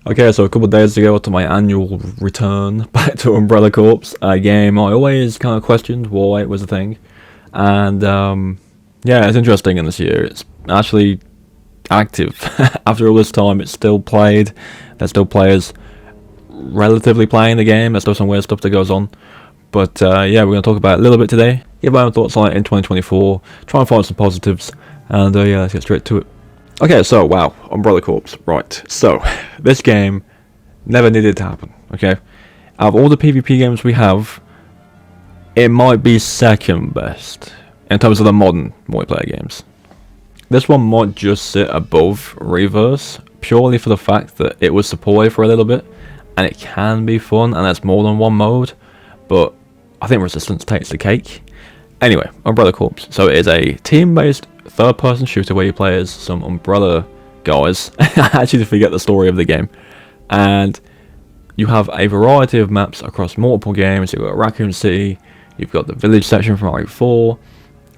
Okay, so a couple of days ago to my annual return back to Umbrella Corps, a game I always kind of questioned why it was a thing. And yeah, it's interesting in this year. It's actually active. After all this time, it's still played. There's still players relatively playing the game. There's still some weird stuff that goes on. But yeah, we're going to talk about it a little bit today. Give my own thoughts on it in 2024. Try and find some positives. And yeah, let's get straight to it. Okay, so, wow, Umbrella Corps, right. So, this game never needed to happen, okay? Out of all the PvP games we have, it might be second best in terms of the modern multiplayer games. This one might just sit above Reverse, purely for the fact that it was supported for a little bit, and it can be fun, and there's more than one mode, but I think Resistance takes the cake. Anyway, Umbrella Corps. So it is a team-based third-person shooter where you play as some Umbrella guys. I actually forget the story of the game. And you have a variety of maps across multiple games. You've got Raccoon City, you've got the village section from RE4,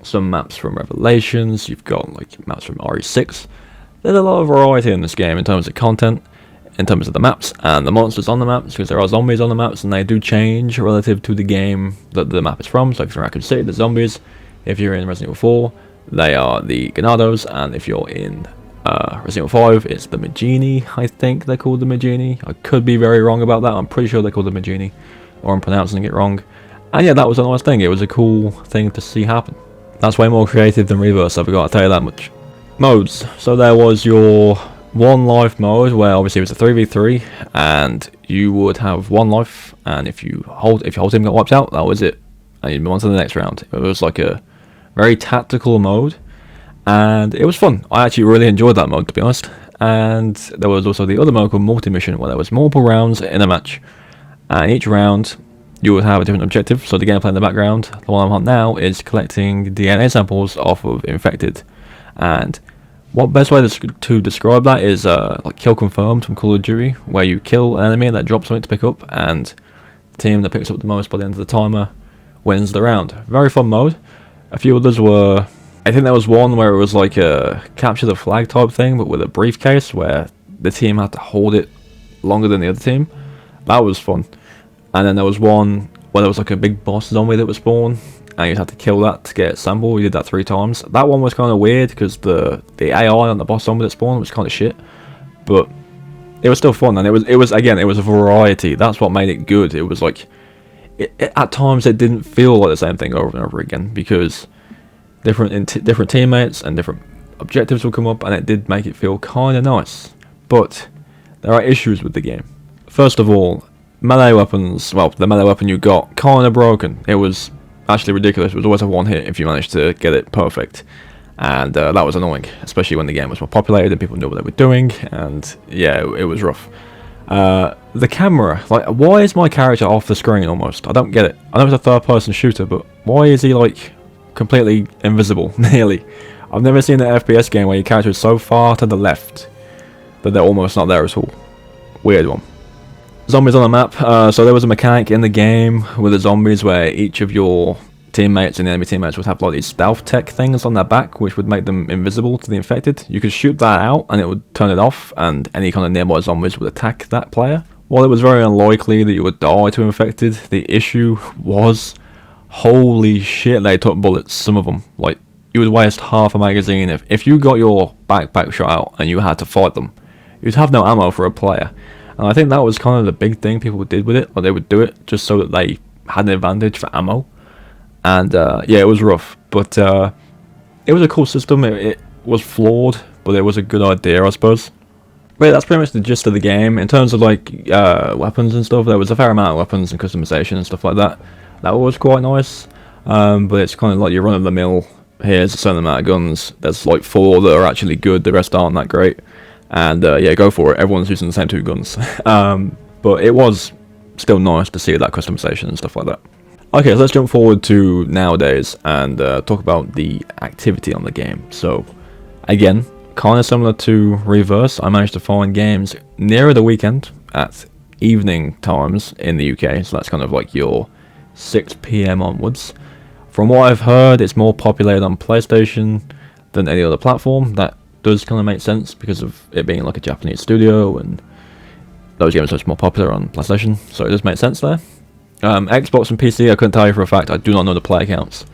some maps from Revelations, you've got like maps from RE6. There's a lot of variety in this game in terms of content, in terms of the maps and the monsters on the maps, because there are zombies on the maps and they do change relative to the game that the map is from. So if you're in Raccoon City, the zombies. If you're in Resident Evil 4, they are the Iluminados, and if you're in Resident Evil 5, it's the Magini. I think they're called the Magini. I could be very wrong about that. I'm pretty sure they're called the Magini, or I'm pronouncing it wrong. And yeah, that was a nice thing. It was a cool thing to see happen. That's way more creative than Reverse, I've got to tell you that much. Modes. So there was your one life mode, where obviously it was a 3v3, and you would have one life, and if your whole team got wiped out, that was it, and you'd move on to the next round. It was like a very tactical mode, and it was fun. I actually really enjoyed that mode, to be honest. And there was also the other mode called multi-mission, where there was multiple rounds in a match, and each round you would have a different objective. So the gameplay in the background, the one I'm on now, is collecting DNA samples off of infected. And what best way to describe that is like kill confirmed from Call of Duty, where you kill an enemy that drops something to pick up, and the team that picks up the most by the end of the timer wins the round. Very fun mode. A few others were, I think there was one where it was like a capture the flag type thing, but with a briefcase, where the team had to hold it longer than the other team. That was fun. And then there was one where there was like a big boss zombie that would spawn, and you'd have to kill that to get a sample. We did that 3 times. That one was kind of weird because the AI on the boss zombie that spawned was kind of shit, but it was still fun, and it was again, it was a variety. That's what made it good. It was like at times it didn't feel like the same thing over and over again, because different teammates and different objectives will come up, and it did make it feel kind of nice. But there are issues with the game. First of all, melee weapons. Well, the melee weapon you got kind of broken. It was actually ridiculous. It was always a one hit if you managed to get it perfect, and that was annoying, especially when the game was more populated and people knew what they were doing. And yeah, it was rough. The camera, like, why is my character off the screen almost? I don't get it. I know it's a third-person shooter, but why is he like completely invisible? Nearly. I've never seen an FPS game where your character is so far to the left that they're almost not there at all. Weird one. Zombies on the map. So there was a mechanic in the game with the zombies where each of your teammates and the enemy teammates would have like these stealth tech things on their back, which would make them invisible to the infected. You could shoot that out and it would turn it off, and any kind of nearby zombies would attack that player. While it was very unlikely that you would die to infected, the issue was, holy shit, they took bullets, some of them. Like, you would waste half a magazine if you got your backpack shot out and you had to fight them. You'd have no ammo for a player. And I think that was kind of the big thing people did with it, or they would do it just so that they had an advantage for ammo. And yeah, it was rough, but it was a cool system. It was flawed, but it was a good idea, I suppose. But yeah, that's pretty much the gist of the game. In terms of like weapons and stuff, there was a fair amount of weapons and customization and stuff like that. That was quite nice, but it's kind of like your run-of-the-mill. Here's a certain amount of guns. There's like 4 that are actually good, the rest aren't that great. And yeah, go for it. Everyone's using the same 2 guns. But it was still nice to see that customization and stuff like that. Okay, so let's jump forward to nowadays and talk about the activity on the game. So, again, kind of similar to Reverse, I managed to find games nearer the weekend at evening times in the UK. So that's kind of like your 6 PM onwards. From what I've heard, it's more populated on PlayStation than any other platform. That does kind of make sense because of it being like a Japanese studio, and those games are much more popular on PlayStation, so it does make sense there. Xbox and PC, I couldn't tell you for a fact. I do not know the player counts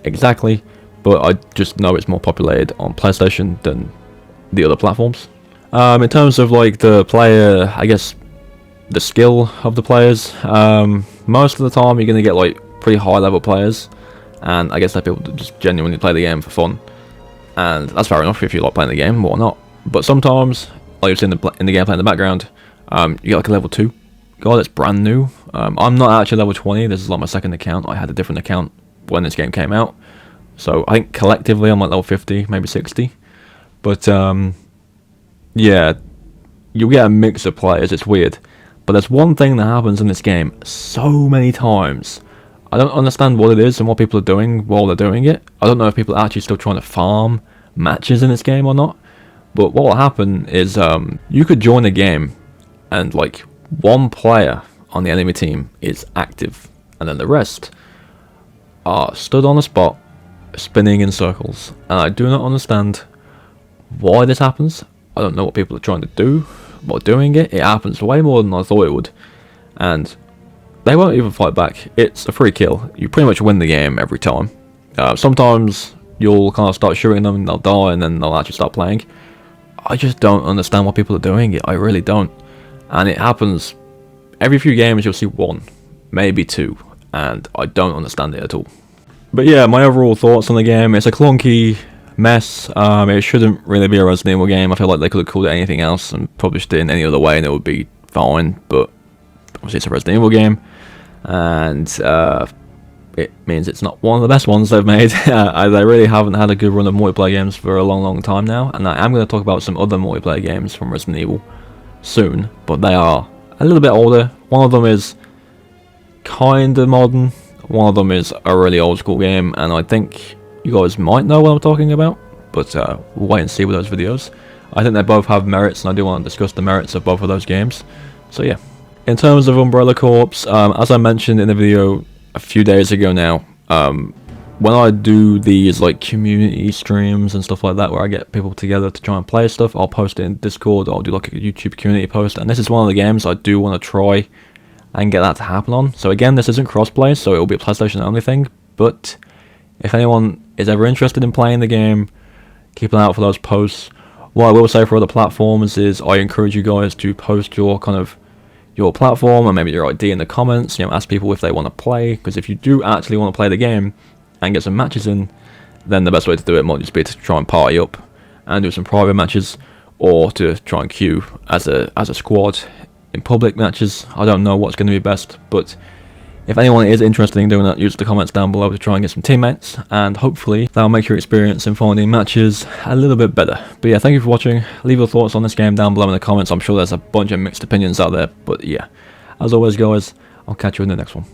exactly, but I just know it's more populated on PlayStation than the other platforms. In terms of like the player, I guess the skill of the players, most of the time you're going to get like pretty high level players, and I guess that people just genuinely play the game for fun, and that's fair enough if you like playing the game or not. But sometimes, like you've seen in the gameplay in the background, you get like a level 2 guy that's brand new. I'm not actually level 20, this is like my second account. I had a different account when this game came out, so I think collectively I'm like level 50, maybe 60. But yeah, you get a mix of players, it's weird. But there's one thing that happens in this game so many times. I don't understand what it is and what people are doing while they're doing it. I don't know if people are actually still trying to farm matches in this game or not. But what will happen is you could join a game and like one player on the enemy team is active, and then the rest are stood on the spot spinning in circles. And I do not understand why this happens. I don't know what people are trying to do while doing it. It happens way more than I thought it would, and they won't even fight back. It's a free kill. You pretty much win the game every time. Sometimes you'll kind of start shooting them and they'll die, and then they'll actually start playing. I just don't understand why people are doing it. I really don't. And it happens every few games. You'll see one, maybe two, and I don't understand it at all. But yeah, my overall thoughts on the game: it's a clunky mess. It shouldn't really be a Resident Evil game. I feel like they could have called it anything else and published it in any other way and it would be fine, but obviously it's a Resident Evil game, and it means it's not one of the best ones they've made. They really haven't had a good run of multiplayer games for a long time now, and I am going to talk about some other multiplayer games from Resident Evil soon, but they are a little bit older. One of them is kind of modern, one of them is a really old school game, and I think you guys might know what I'm talking about, but we'll wait and see with those videos. I think they both have merits, and I do want to discuss the merits of both of those games. So yeah. In terms of Umbrella Corps, as I mentioned in the video a few days ago now, when I do these like community streams and stuff like that, where I get people together to try and play stuff, I'll post it in Discord, or I'll do like a YouTube community post, and this is one of the games I do want to try and get that to happen on. So again, this isn't crossplay, so it will be a PlayStation only thing, but if anyone is ever interested in playing the game, keep an eye out for those posts. What I will say for other platforms is I encourage you guys to post your platform and maybe your ID in the comments. Ask people if they want to play, because if you do actually want to play the game and get some matches in, then the best way to do it might just be to try and party up and do some private matches, or to try and queue as a squad in public matches. I don't know what's going to be best, but if anyone is interested in doing that, use the comments down below to try and get some teammates, and hopefully that'll make your experience in finding matches a little bit better. But yeah, thank you for watching. Leave your thoughts on this game down below in the comments. I'm sure there's a bunch of mixed opinions out there, but yeah, as always guys, I'll catch you in the next one.